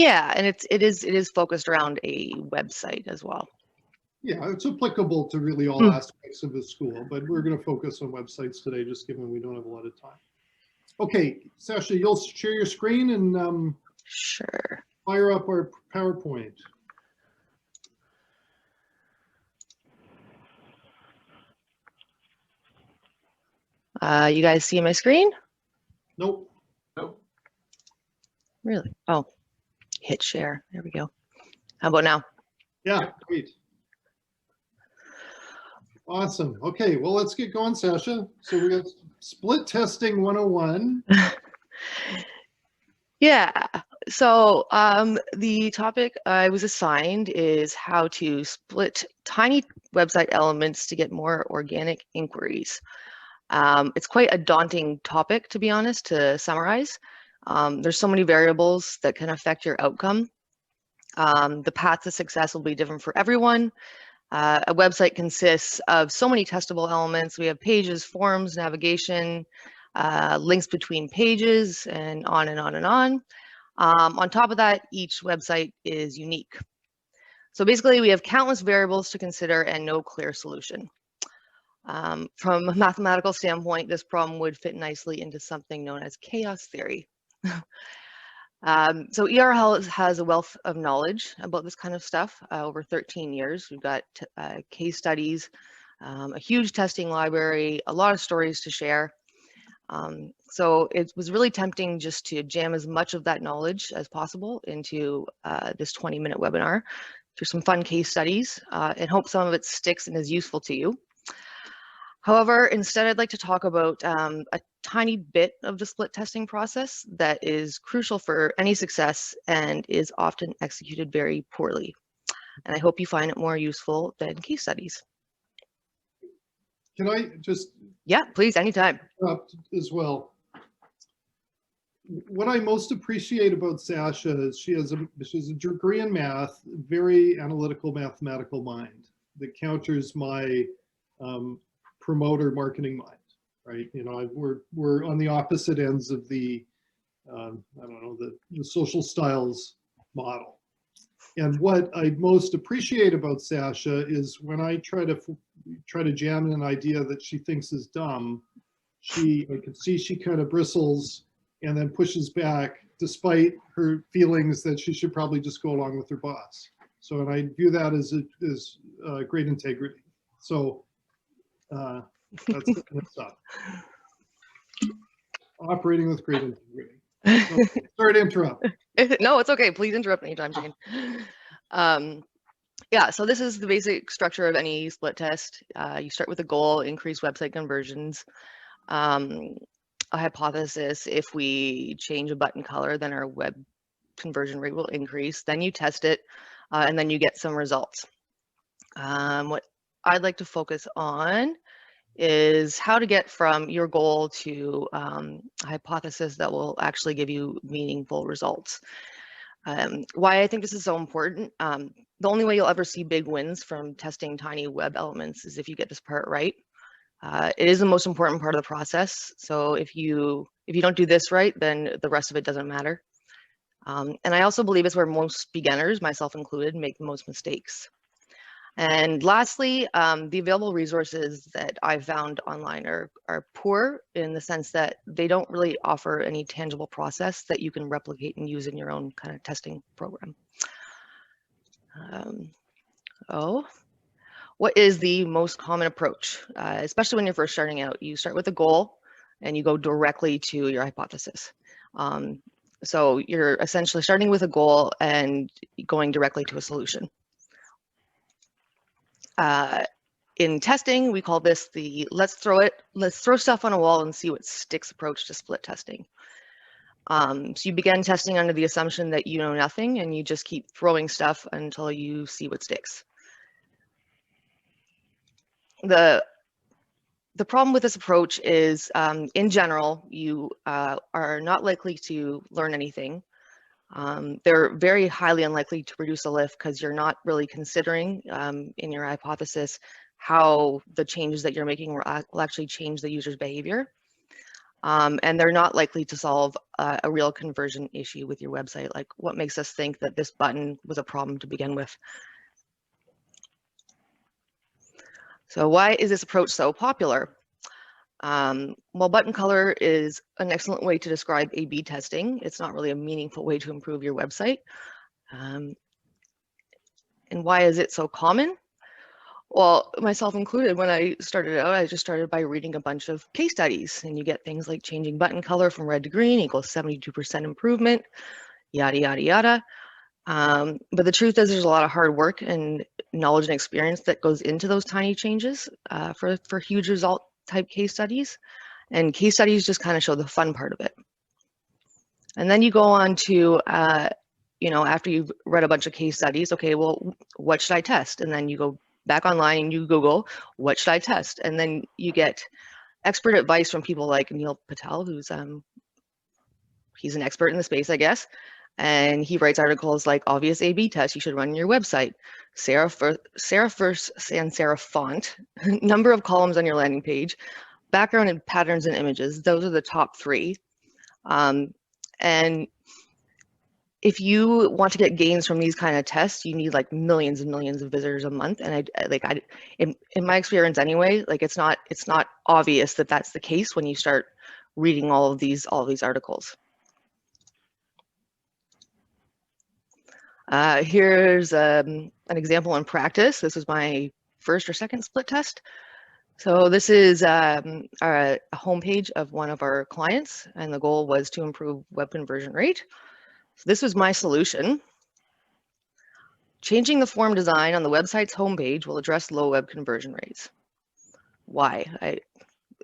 Yeah, and it is focused around a website as well. Yeah, it's applicable to really all aspects of the school, but we're going to focus on websites today, just given we don't have a lot of time. Okay, Sasha, you'll share your screen and Sure. fire up our PowerPoint. You guys see my screen? Nope. Nope. Really? Oh, hit share. There we go. How about now? Yeah, great. Awesome. Okay, well, let's get going, Sasha. So we got split testing 101. Yeah. So the topic I was assigned is how to split tiny website elements to get more organic inquiries. It's quite a daunting topic, to be honest, to summarize. There's so many variables that can affect your outcome. The path to success will be different for everyone. A website consists of so many testable elements. We have pages, forms, navigation, links between pages, and on and on and on. On top of that, each website is unique. So basically, we have countless variables to consider and no clear solution. From a mathematical standpoint, this problem would fit nicely into something known as chaos theory. So ERL has a wealth of knowledge about this kind of stuff. Over 13 years, we've got case studies, a huge testing library, a lot of stories to share. So it was really tempting just to jam as much of that knowledge as possible into this 20-minute webinar through some fun case studies and hope some of it sticks and is useful to you. However, instead, I'd like to talk about a tiny bit of the split testing process that is crucial for any success and is often executed very poorly. And I hope you find it more useful than case studies. Can I just? Yeah, please, anytime. As well. What I most appreciate about Sasha is she has a degree in math, very analytical mathematical mind that counters my promoter marketing mind, right? You know, we're on the opposite ends of the I don't know, the social styles model. And what I most appreciate about Sasha is when I try to jam in an idea that she thinks is dumb, I can see she kind of bristles and then pushes back despite her feelings that she should probably just go along with her boss. So, and I view that as great integrity. So that's what's up. Operating with great integrity. So, sorry to interrupt. No, it's okay. Please interrupt anytime, Jane. Yeah, so this is the basic structure of any split test. You start with a goal, increase website conversions. A hypothesis, if we change a button color, then our web conversion rate will increase. Then you test it, and then you get some results. What I'd like to focus on is how to get from your goal to a hypothesis that will actually give you meaningful results. Why I think this is so important. The only way you'll ever see big wins from testing tiny web elements is if you get this part right. It is the most important part of the process. So if you don't do this right, then the rest of it doesn't matter. And I also believe it's where most beginners, myself included, make the most mistakes. And lastly, the available resources that I've found online are poor in the sense that they don't really offer any tangible process that you can replicate and use in your own kind of testing program. What is the most common approach, especially when you're first starting out? You start with a goal and you go directly to your hypothesis. So you're essentially starting with a goal and going directly to a solution. In testing, we call this the let's throw stuff on a wall and see what sticks approach to split testing. So you begin testing under the assumption that you know nothing and you just keep throwing stuff until you see what sticks. The problem with this approach is, in general, you are not likely to learn anything. They're very highly unlikely to produce a lift because you're not really considering in your hypothesis how the changes that you're making will actually change the user's behavior. and they're not likely to solve a real conversion issue with your website. Like, what makes us think that this button was a problem to begin with? So why is this approach so popular? Well, button color is an excellent way to describe A/B testing. It's not really a meaningful way to improve your website. And why is it so common? Well, myself included, when I started out, I just started by reading a bunch of case studies, and you get things like changing button color from red to green equals 72% improvement, yada, yada, yada. But the truth is there's a lot of hard work and knowledge and experience that goes into those tiny changes for huge result type case studies. And case studies just kind of show the fun part of it. And then you go on to, after you've read a bunch of case studies, okay, well, what should I test? And then you go back online and you Google, what should I test? And then you get expert advice from people like Neil Patel, who's he's an expert in the space, I guess. And he writes articles like obvious A/B test you should run on your website, serif sans serif font, number of columns on your landing page, background and patterns and images. Those are the top 3. And if you want to get gains from these kind of tests, you need like millions and millions of visitors a month. And in my experience anyway, like it's not obvious that that's the case when you start reading all of these articles. Here's an example in practice. This is my first or second split test. So this is a homepage of one of our clients, and the goal was to improve web conversion rate. So this was my solution. Changing the form design on the website's homepage will address low web conversion rates. Why?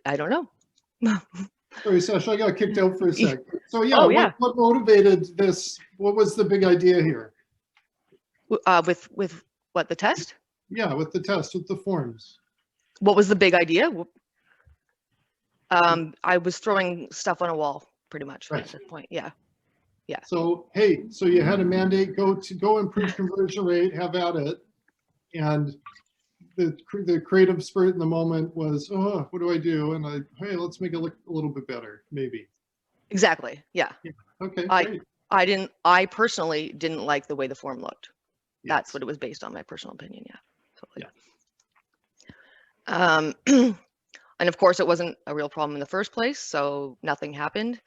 I don't know. Sorry, Sasha, I got kicked out for a sec. So yeah, Oh, yeah. What motivated this? What was the big idea here? With what, the test? Yeah, with the test, with the forms. What was the big idea? I was throwing stuff on a wall pretty much at this point. Yeah. Yeah. So, hey, so you had a mandate, go improve conversion rate, have at it. And the creative spirit in the moment was, oh, what do I do? And hey, let's make it look a little bit better, maybe. Exactly. Yeah. Okay. Great. I personally didn't like the way the form looked. Yes. That's what it was based on, my personal opinion. Yeah. Totally. Yeah. And of course, it wasn't a real problem in the first place, so nothing happened.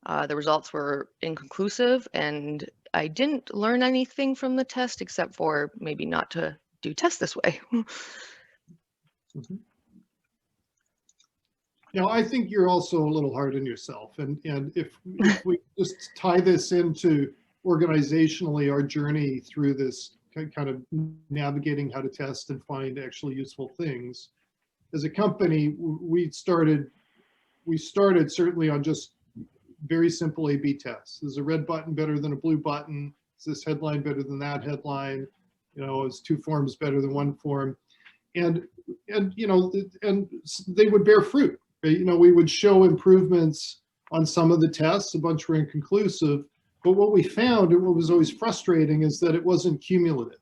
The results were inconclusive, and I didn't learn anything from the test except for maybe not to do tests this way. Mm-hmm. Now, I think you're also a little hard on yourself, and if we just tie this into organizationally our journey through this kind of navigating how to test and find actually useful things, as a company, we started certainly on just very simple A/B tests. Is a red button better than a blue button? Is this headline better than that headline? Is 2 forms better than 1 form? And they would bear fruit. Right? We would show improvements on some of the tests. A bunch were inconclusive, but what we found, and what was always frustrating, is that it wasn't cumulative,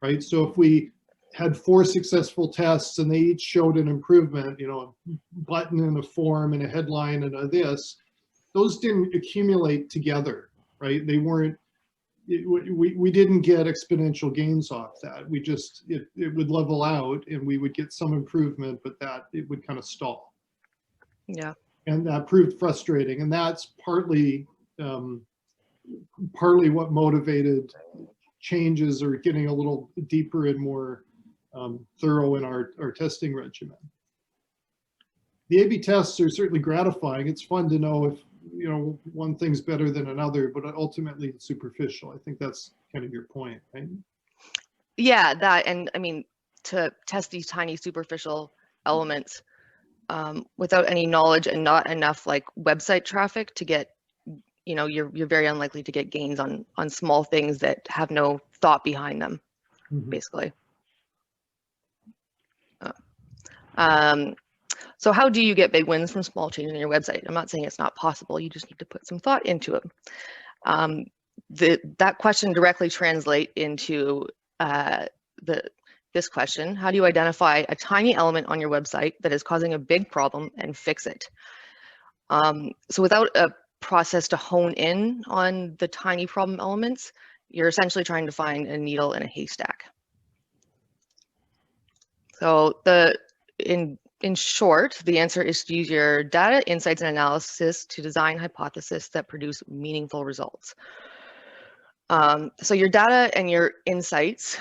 right? So if we had 4 successful tests and they each showed an improvement, a button and a form and a headline and a this, those didn't accumulate together, right? They weren't, we didn't get exponential gains off that. We just, it would level out and we would get some improvement, but that it would kind of stall. Yeah. And that proved frustrating. And that's partly what motivated changes or getting a little deeper and more thorough in our testing regimen. The A/B tests are certainly gratifying. It's fun to know if one thing's better than another, but ultimately it's superficial. I think that's kind of your point, right? Yeah, that, and I mean, to test these tiny superficial elements without any knowledge and not enough like website traffic to get, you're very unlikely to get gains on small things that have no thought behind them, basically. So how do you get big wins from small changes in your website? I'm not saying it's not possible. You just need to put some thought into it. That question directly translates into this question. How do you identify a tiny element on your website that is causing a big problem and fix it? So without a process to hone in on the tiny problem elements, you're essentially trying to find a needle in a haystack. So in short, the answer is to use your data, insights, and analysis to design hypotheses that produce meaningful results. So your data and your insights,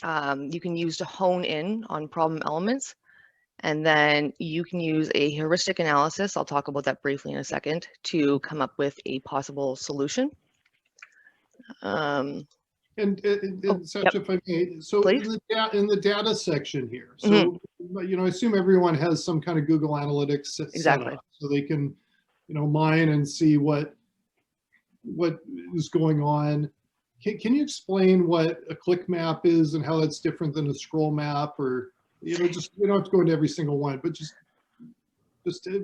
you can use to hone in on problem elements, and then you can use a heuristic analysis, I'll talk about that briefly in a second, to come up with a possible solution. And such, if I may, so Please. in the data section here, so you know, I assume everyone has some kind of Google Analytics set up, so they can, you know, mine and see what is going on. Can you explain what a click map is and how that's different than a scroll map, or, you know, just, you don't have to go into every single one, but just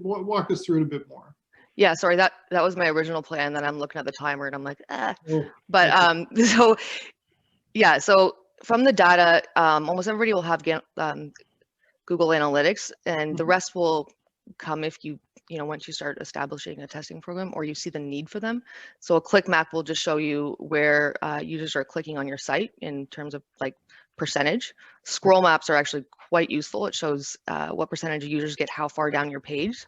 walk us through it a bit more. Yeah, sorry, that was my original plan. Then I'm looking at the timer and I'm like, ah. Oh, but okay. So yeah, so from the data, almost everybody will have Google Analytics, and the rest will come if you know, once you start establishing a testing program or you see the need for them. So a click map will just show you where users are clicking on your site in terms of like percentage. Scroll maps are actually quite useful. It shows what percentage of users get how far down your page.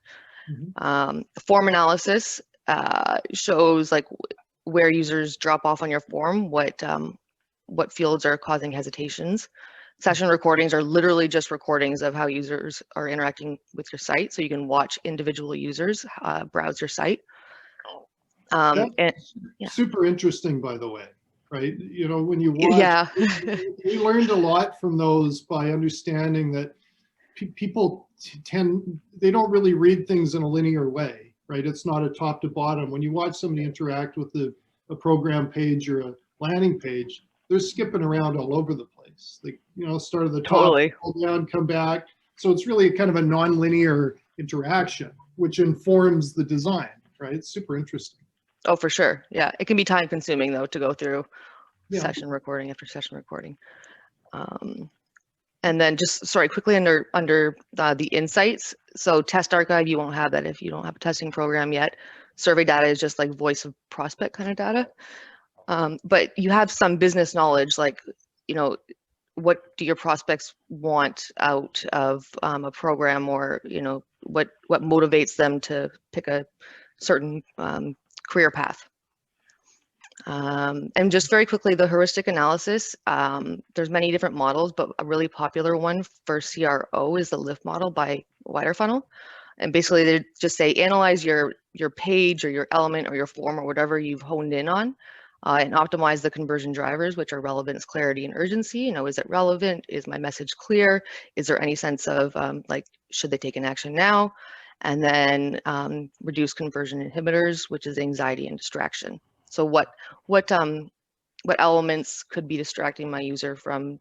Form analysis shows like where users drop off on your form, what fields are causing hesitations. Session recordings are literally just recordings of how users are interacting with your site, so you can watch individual users browse your site. That's yeah. super interesting, by the way, right? You know, when you watch, yeah. we learned a lot from those by understanding that people they don't really read things in a linear way, right? It's not a top to bottom. When you watch somebody interact with a program page or a landing page, they're skipping around all over the place. They, you know, start at the top, Totally. go down, come back. So it's really kind of a non-linear interaction, which informs the design, right? It's super interesting. Oh, for sure. Yeah, it can be time consuming though to go through session recording after session recording. And then just, sorry, quickly under the insights. So test archive, you won't have that if you don't have a testing program yet. Survey data is just like voice of prospect kind of data. But you have some business knowledge, like, you know, what do your prospects want out of a program, or, you know, what motivates them to pick a certain career path. And just very quickly, the heuristic analysis, there's many different models, but a really popular one for CRO is the LIFT model by Wider Funnel. And basically they just say, analyze your page or your element or your form or whatever you've honed in on, and optimize the conversion drivers, which are relevance, clarity, and urgency. You know, is it relevant? Is my message clear? Is there any sense of like, should they take an action now? And then reduce conversion inhibitors, which is anxiety and distraction. So what elements could be distracting my user from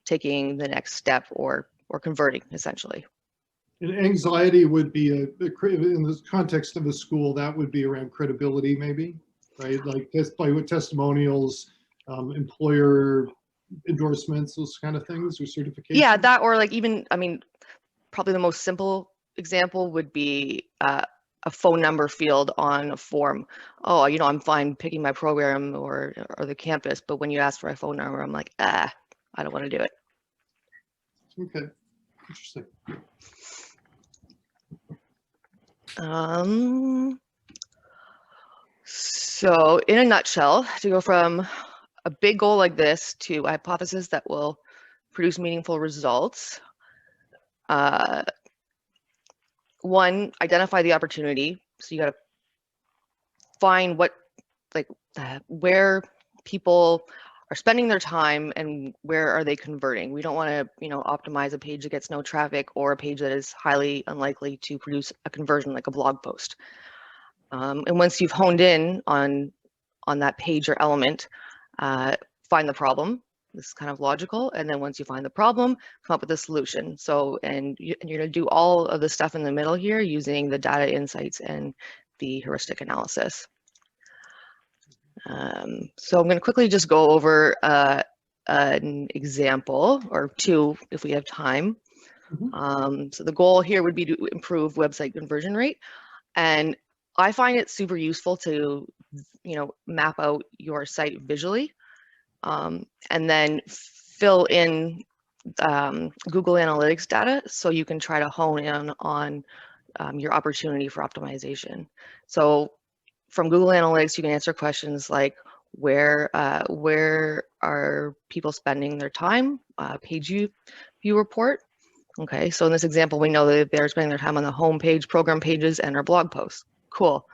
taking the next step or converting, essentially? And anxiety would be in the context of a school, that would be around credibility, maybe, right? Like with testimonials, employer endorsements, those kind of things, or certifications. Yeah, that, or like even, I mean, probably the most simple example would be a phone number field on a form. Oh, you know, I'm fine picking my program or the campus, but when you ask for a phone number, I'm like, I don't want to do it. Okay, interesting. So in a nutshell, to go from a big goal like this to a hypothesis that will produce meaningful results, one, identify the opportunity. So you got to find where people are spending their time and where are they converting. We don't want to, you know, optimize a page that gets no traffic or a page that is highly unlikely to produce a conversion like a blog post. And once you've honed in on that page or element, find the problem. This is kind of logical. And then once you find the problem, come up with a solution. So, and you're going to do all of the stuff in the middle here using the data insights and the heuristic analysis. So I'm going to quickly just go over an example or two if we have time. So the goal here would be to improve website conversion rate. And I find it super useful to, map out your site visually, and then fill in Google Analytics data so you can try to hone in on your opportunity for optimization. So from Google Analytics, you can answer questions like where are people spending their time? Page view report. Okay, so in this example, we know that they're spending their time on the home page, program pages, and our blog posts. Cool.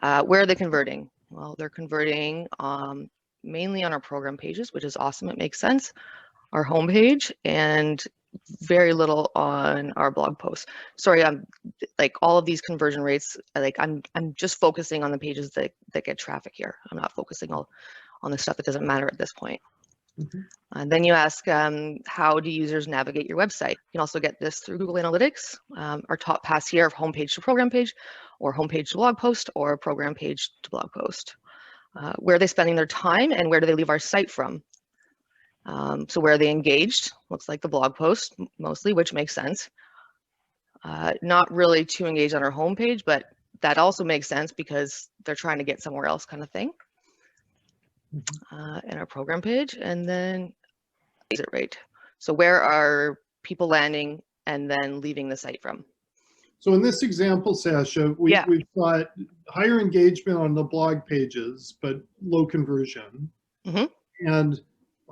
Where are they converting? Well, they're converting mainly on our program pages, which is awesome. It makes sense. Our home page, and very little on our blog posts. Sorry, I'm like all of these conversion rates. Like I'm just focusing on the pages that get traffic here. I'm not focusing on the stuff that doesn't matter at this point. And then you ask, how do users navigate your website? You can also get this through Google Analytics. Our top paths here of homepage to program page, or homepage to blog post, or program page to blog post. Where are they spending their time, and where do they leave our site from? So where are they engaged? Looks like the blog post mostly, which makes sense. Not really too engaged on our homepage, but that also makes sense because they're trying to get somewhere else, kind of thing. And our program page, and then exit rate. So where are people landing and then leaving the site from? So in this example, Sasha, we've got higher engagement on the blog pages, but low conversion. And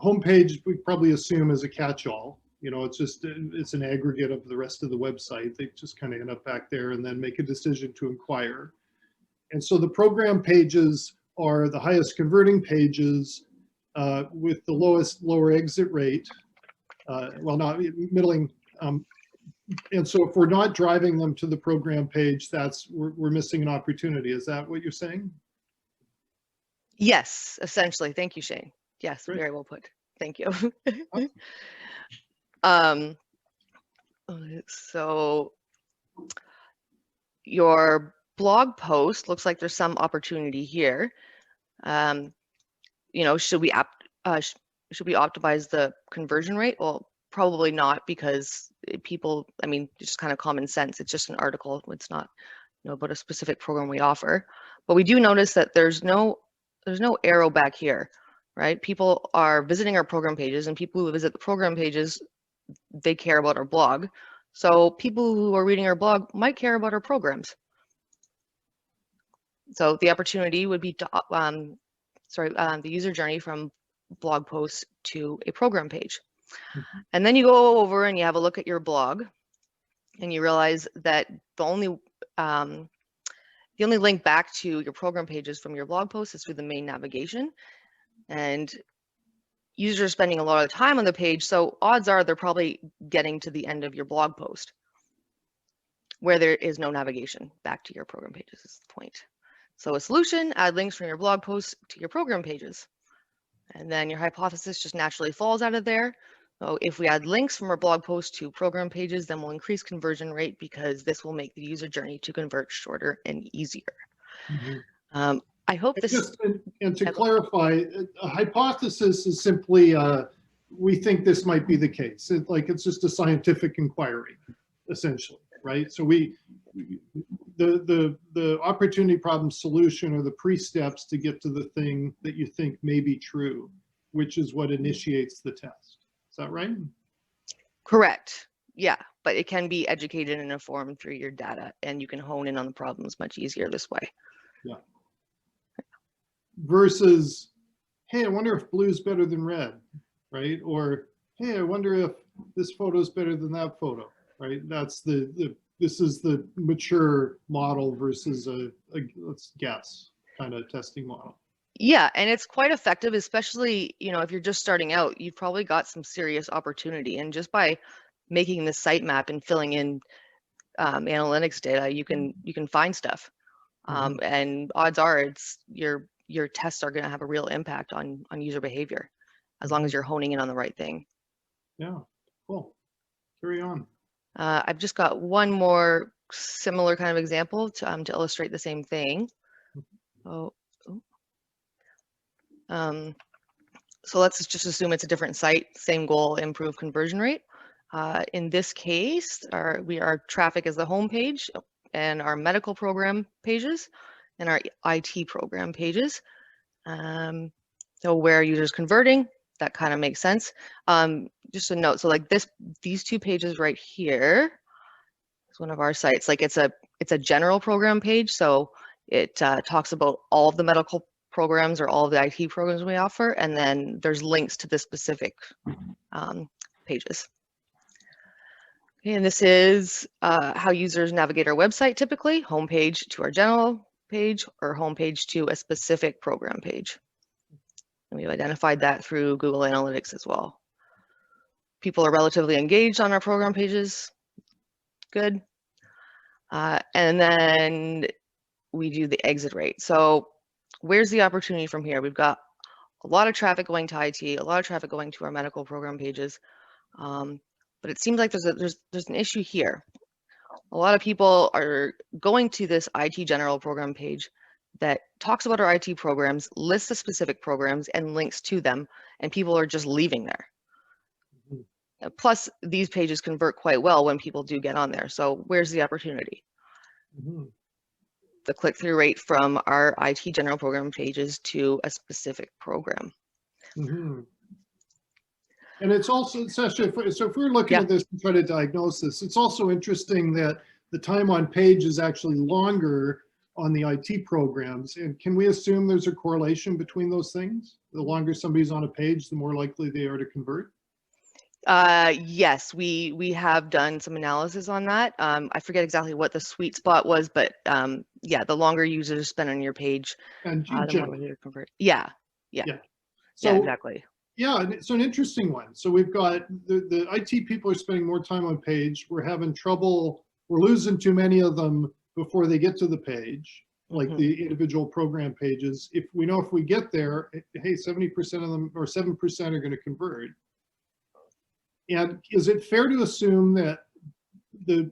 homepage, we probably assume is a catch-all. It's an aggregate of the rest of the website. They just kind of end up back there and then make a decision to inquire. And so the program pages are the highest converting pages with the lower exit rate. Well, not middling. And so if we're not driving them to the program page, we're missing an opportunity. Is that what you're saying? Yes, essentially. Thank you, Shane. Yes, Great. very well put. Thank you. So your blog post looks like there's some opportunity here. Should we optimize the conversion rate? Well, probably not, because people, just kind of common sense. It's just an article. It's not, about a specific program we offer. But we do notice that there's no arrow back here, right? People are visiting our program pages, and people who visit the program pages, they care about our blog. So people who are reading our blog might care about our programs. So the opportunity would be to, the user journey from blog post to a program page. And then you go over and you have a look at your blog, and you realize that the only link back to your program pages from your blog post is through the main navigation, and users are spending a lot of time on the page, so odds are they're probably getting to the end of your blog post where there is no navigation back to your program pages is the point. So a solution: add links from your blog posts to your program pages. And then your hypothesis just naturally falls out of there. So if we add links from our blog post to program pages, then we'll increase conversion rate, because this will make the user journey to convert shorter and easier. I hope this. And to clarify, a hypothesis is simply we think this might be the case. It's just a scientific inquiry, essentially, right? So the opportunity problem solution are the pre-steps to get to the thing that you think may be true, which is what initiates the test. Is that right? Correct. Yeah, but it can be educated and informed through your data, and you can hone in on the problems much easier this way. Yeah. Versus, hey, I wonder if blue is better than red, right? Or, hey, I wonder if this photo is better than that photo, right? That's this is the mature model versus a let's guess kind of testing model. Yeah, and it's quite effective, especially, if you're just starting out. You've probably got some serious opportunity, and just by making this site-map and filling in analytics data, you can find stuff. And odds are it's your tests are going to have a real impact on user behavior, as long as you're honing in on the right thing. Yeah, cool. Carry on. I've just got one more similar kind of example to illustrate the same thing. So let's just assume it's a different site, same goal: improve conversion rate. In this case, our traffic is the home page, and our medical program pages and our IT program pages. So where users converting, that kind of makes sense. Just a note, so like these two pages right here is one of our sites. Like it's a general program page, so it talks about all of the medical programs or all of the IT programs we offer, and then there's links to the specific pages. Okay, and this is how users navigate our website typically, homepage to our general page or homepage to a specific program page. And we've identified that through Google Analytics as well. People are relatively engaged on our program pages. Good. And then we do the exit rate. So where's the opportunity from here? We've got a lot of traffic going to IT, a lot of traffic going to our medical program pages. But it seems like there's an issue here. A lot of people are going to this IT general program page that talks about our IT programs, lists the specific programs and links to them, and people are just leaving there. Mm-hmm. Plus, these pages convert quite well when people do get on there. So where's the opportunity? Mm-hmm. The click-through rate from our IT general program pages to a specific program. Mm-hmm. And it's also, Sasha, so if we're looking at this and try to diagnose this, it's also interesting that the time on page is actually longer on the IT programs. And can we assume there's a correlation between those things? The longer somebody's on a page, the more likely they are to convert? Yes, we have done some analysis on that. I forget exactly what the sweet spot was, but yeah, the longer users spend on your page, and the more likely to convert. Yeah. So, yeah, exactly. Yeah, it's an interesting one. So we've got the IT people are spending more time on page. We're having trouble. We're losing too many of them before they get to the page, like mm-hmm. the individual program pages. If we know if we get there, hey, 70% of them or 7% are going to convert. And is it fair to assume that the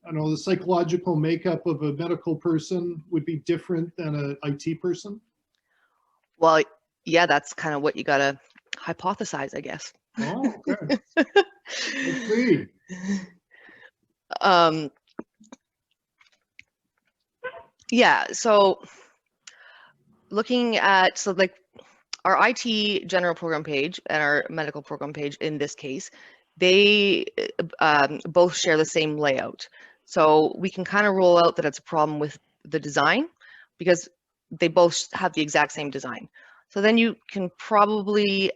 I don't know, the psychological makeup of a medical person would be different than an IT person? Well, yeah, that's kind of what you got to hypothesize, I guess. Oh, okay. Let's see. Yeah, so looking at, so like our IT general program page and our medical program page in this case, they both share the same layout. So we can kind of rule out that it's a problem with the design because they both have the exact same design. So then you can probably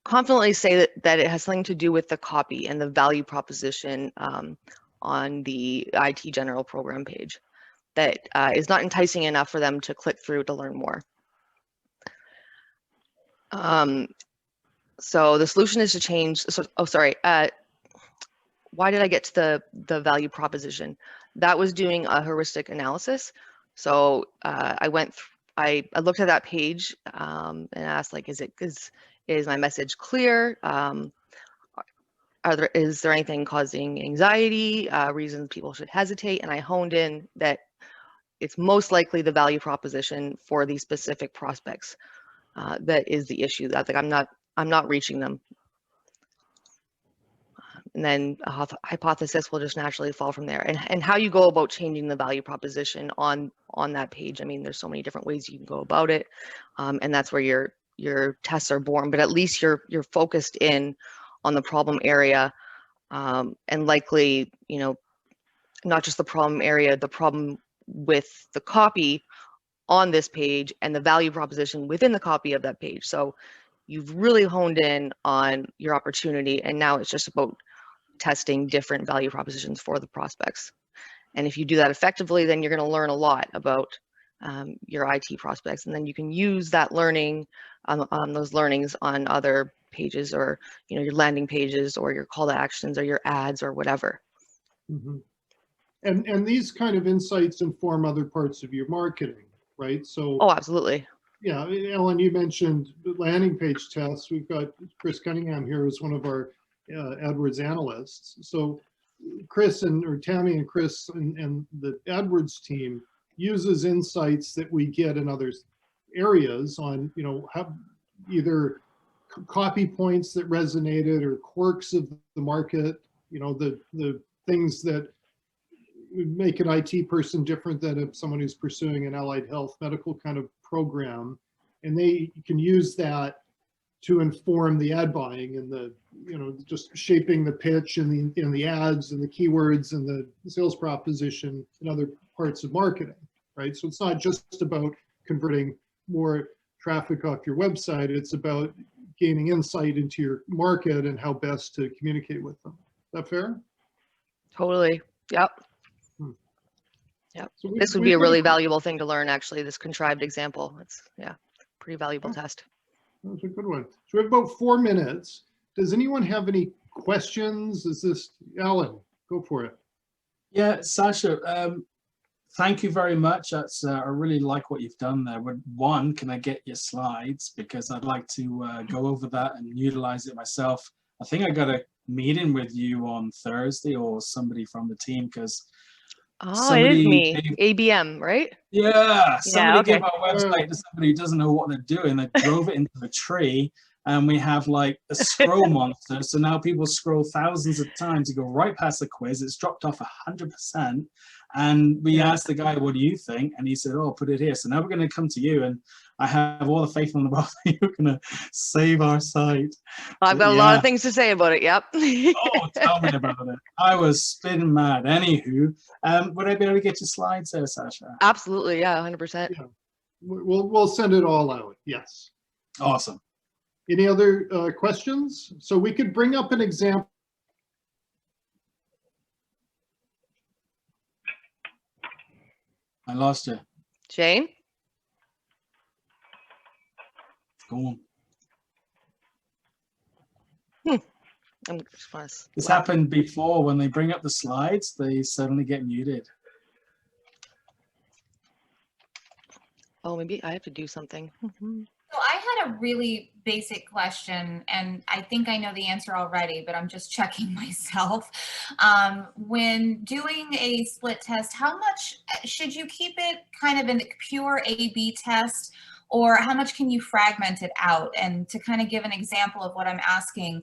confidently say that it has something to do with the copy and the value proposition on the IT general program page that is not enticing enough for them to click through to learn more. So the solution is to change, so, oh, sorry. Why did I get to the value proposition? That was doing a heuristic analysis. So I looked at that page and asked, like, is my message clear? Is there anything causing anxiety, reasons people should hesitate? And I honed in that it's most likely the value proposition for these specific prospects that is the issue. That like I'm not reaching them. And then a hypothesis will just naturally fall from there. And how you go about changing the value proposition on that page. I mean, there's so many different ways you can go about it, and that's where your tests are born. But at least you're focused in on the problem area, and likely, you know, not just the problem area, the problem with the copy on this page and the value proposition within the copy of that page. So you've really honed in on your opportunity, and now it's just about testing different value propositions for the prospects. And if you do that effectively, then you're going to learn a lot about your IT prospects, and then you can use that learning on those learnings on other pages, or your landing pages, or your call to actions, or your ads, or whatever. Mm-hmm. And these kind of insights inform other parts of your marketing, right? So. Oh, absolutely. Yeah, Ellen, you mentioned landing page tests. We've got Chris Cunningham here as one of our AdWords analysts. So Chris or Tammy and Chris and the AdWords team uses insights that we get in other areas on, how either copy points that resonated or quirks of the market, the things that make an IT person different than if someone who's pursuing an allied health medical kind of program, and they can use that to inform the ad buying and the, just shaping the pitch and the ads and the keywords and the sales proposition and other parts of marketing, right? So it's not just about converting more traffic off your website, it's about gaining insight into your market and how best to communicate with them. Is that fair? Totally. Yep. Yep. So This would be a really valuable thing to learn, actually, this contrived example. It's, yeah, pretty valuable test. That's a good one. So we have about 4 minutes. Does anyone have any questions? Is this, Alan, go for it. Yeah, Sasha, thank you very much. That's I really like what you've done there. One, can I get your slides? Because I'd like to go over that and utilize it myself. I think I got a meeting with you on Thursday or somebody from the team, because it is me, ABM, right? Yeah, somebody okay. gave our website to somebody who doesn't know what they're doing. They drove it into a tree, and we have like a scroll monster. So now people scroll thousands of times to go right past the quiz. It's dropped off 100%. And we asked the guy, what do you think? And he said, oh, put it here. So now we're going to come to you, and I have all the faith in the world that you're going to save our site. I've got a lot of things to say about it. Yep. Oh, tell me about it. I was spinning mad. Anywho, would I be able to get your slides there, Sasha? Absolutely. Yeah, 100%. Yeah. We'll send it all out. Yes. Awesome. Any other questions? So we could bring up an example. I lost you. Jane? Go on. This happened before. When they bring up the slides, they suddenly get muted. Oh, maybe I have to do something. So I had a really basic question, and I think I know the answer already, but I'm just checking myself. When doing a split test, how much should you keep it kind of in a pure A/B test, or how much can you fragment it out? And to kind of give an example of what I'm asking,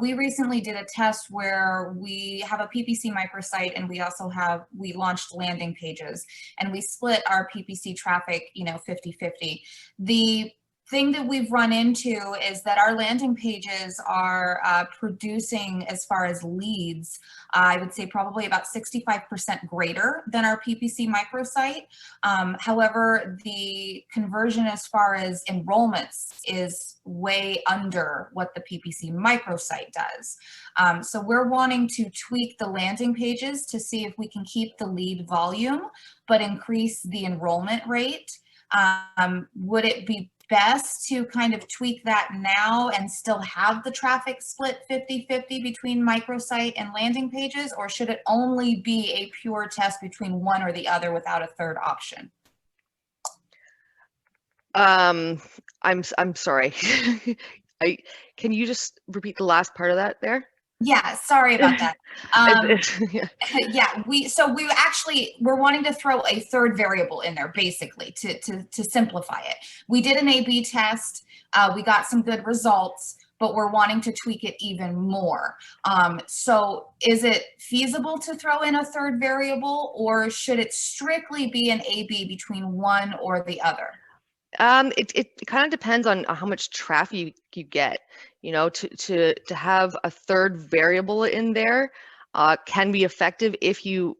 we recently did a test where we have a PPC microsite, and we launched landing pages, and we split our PPC traffic, 50-50. The thing that we've run into is that our landing pages are producing, as far as leads, I would say probably about 65% greater than our PPC microsite. However, the conversion as far as enrollments is way under what the PPC microsite does. So we're wanting to tweak the landing pages to see if we can keep the lead volume, but increase the enrollment rate. Would it be best to kind of tweak that now and still have the traffic split 50-50 between microsite and landing pages, or should it only be a pure test between one or the other without a third option? I'm sorry. Can you just repeat the last part of that there? Yeah, sorry about that. Yeah, we're wanting to throw a third variable in there, basically, to simplify it. We did an A/B test. We got some good results, but we're wanting to tweak it even more. So is it feasible to throw in a third variable, or should it strictly be an A/B between one or the other? It kind of depends on how much traffic you get. To have a third variable in there can be effective if you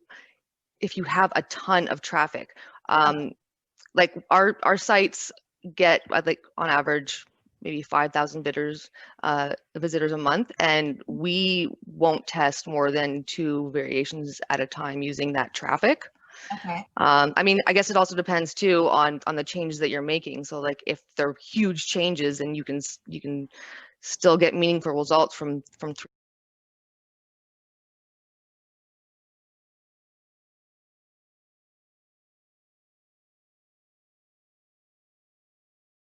have a ton of traffic. Like our sites get, like, on average maybe 5,000 visitors a month, and we won't test more than 2 variations at a time using that traffic. Okay. I mean, I guess it also depends too on the changes that you're making. So, like, if they're huge changes, and you can still get meaningful results from